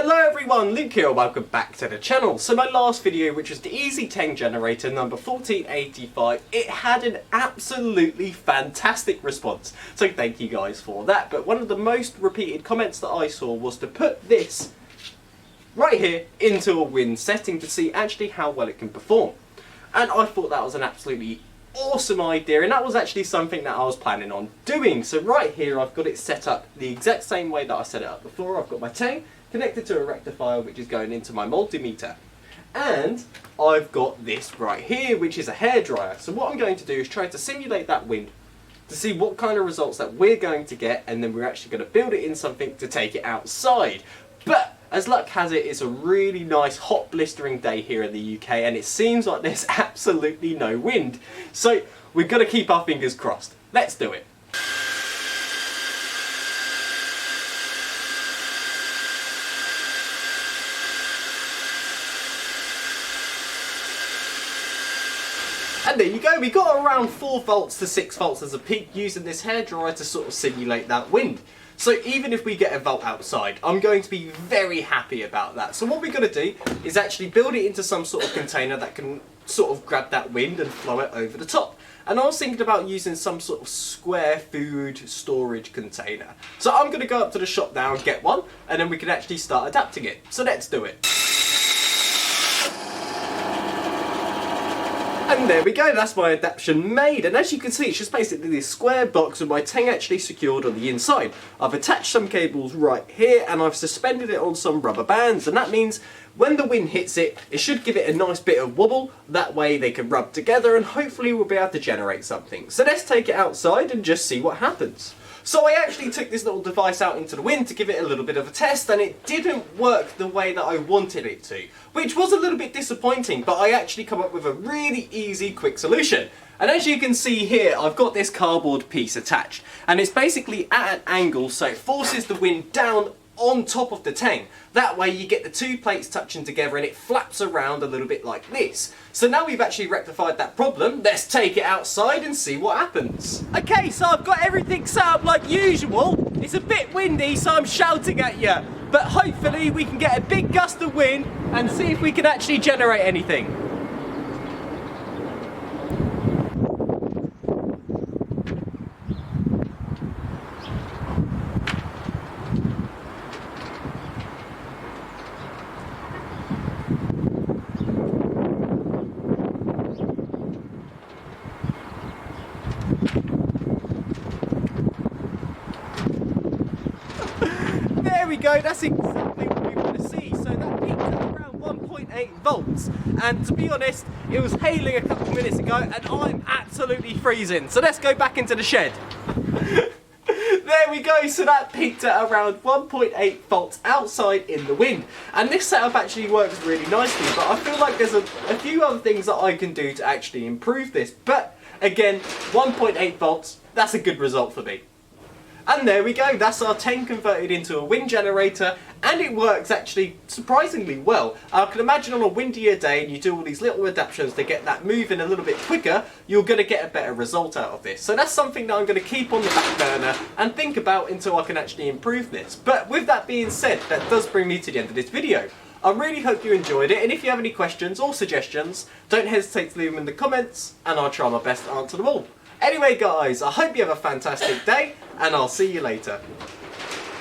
Hello everyone, Luke here, welcome back to the channel. So my last video, which was the Easy TENG generator number 1485, it had an absolutely fantastic response. So thank you guys for that. But one of the most repeated comments that I saw was to put this right here into a wind setting to see actually how well it can perform. And I thought that was an absolutely awesome idea, and that was actually something that I was planning on doing. So right here I've got it set up the exact same way that I set it up before. I've got my TENG connected to a rectifier which is going into my multimeter, and I've got this right here which is a hairdryer. So what I'm going to do is try to simulate that wind to see what kind of results that we're going to get, and then we're actually going to build it in something to take it outside. But as luck has it, it's a really nice hot blistering day here in the UK, and it seems like there's absolutely no wind. So we've got to keep our fingers crossed. Let's do it. And there you go, we got around 4 volts to 6 volts as a peak using this hairdryer to sort of simulate that wind. So even if we get a volt outside, I'm going to be very happy about that. So what we're going to do is actually build it into some sort of container that can sort of grab that wind and flow it over the top. And I was thinking about using some sort of square food storage container. So I'm going to go up to the shop now and get one, and then we can actually start adapting it. So let's do it. And there we go, that's my adaptation made, and as you can see it's just basically this square box with my TENG actually secured on the inside. I've attached some cables right here and I've suspended it on some rubber bands, and that means when the wind hits it, it should give it a nice bit of wobble. That way they can rub together and hopefully we'll be able to generate something. So let's take it outside and just see what happens. So I actually took this little device out into the wind to give it a little bit of a test, and it didn't work the way that I wanted it to, which was a little bit disappointing, but I actually come up with a really easy, quick solution. And as you can see here, I've got this cardboard piece attached, and it's basically at an angle so it forces the wind down on top of the TENG. That way you get the two plates touching together and it flaps around a little bit like this. So now we've actually rectified that problem, let's take it outside and see what happens. Okay, so I've got everything set up like usual. It's a bit windy so I'm shouting at you, but hopefully we can get a big gust of wind and see if we can actually generate anything. There we go, that's exactly what we want to see. So that peaked at around 1.8 volts, and to be honest, it was hailing a couple of minutes ago and I'm absolutely freezing. So let's go back into the shed. There we go, so that peaked at around 1.8 volts outside in the wind. And this setup actually works really nicely, but I feel like there's a few other things that I can do to actually improve this. But again, 1.8 volts, that's a good result for me. And there we go, that's our TENG converted into a wind generator, and it works actually surprisingly well. I can imagine on a windier day and you do all these little adaptations to get that moving a little bit quicker, you're going to get a better result out of this. So that's something that I'm going to keep on the back burner and think about until I can actually improve this. But with that being said, that does bring me to the end of this video. I really hope you enjoyed it, and if you have any questions or suggestions, don't hesitate to leave them in the comments and I'll try my best to answer them all. Anyway guys, I hope you have a fantastic day, and I'll see you later.